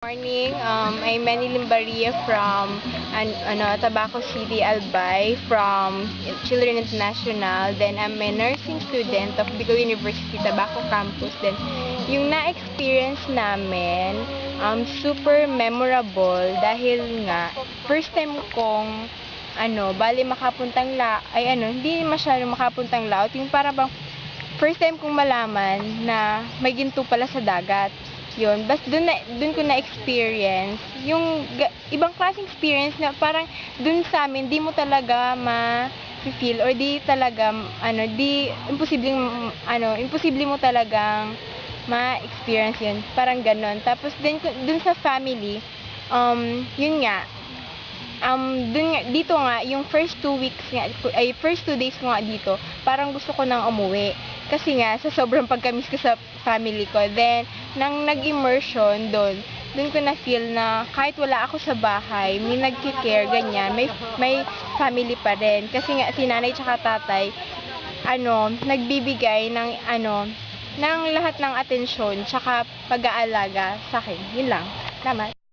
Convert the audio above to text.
Morning, I'm Manny Limbaria from Tabaco City, Albay, from Children International. Then I'm a nursing student of Bicol University, Tabaco Campus. Then yung na-experience namin, super memorable dahil nga first time kong bali makapuntang hindi masyadong makapuntang laot, yung para bang first time kong malaman na may ginto pala sa dagat. Yun, bas dun ko na-experience yung ibang klaseng experience na parang dun sa amin di mo talaga ma-feel or di talaga imposible mo talagang ma-experience yun, parang ganon. Tapos dun sa family, yun nga, dito nga, yung first 2 weeks nga, first 2 days ko nga dito, parang gusto ko nang umuwi. Kasi nga, sa sobrang pagka-miss ko sa family ko. Then, nang nag-immersion doon ko na-feel na kahit wala ako sa bahay, may nagki-care, ganyan, may family pa rin. Kasi nga, si nanay tsaka tatay, nagbibigay ng lahat ng atensyon tsaka pag-aalaga sa akin. Yun lang. Tama.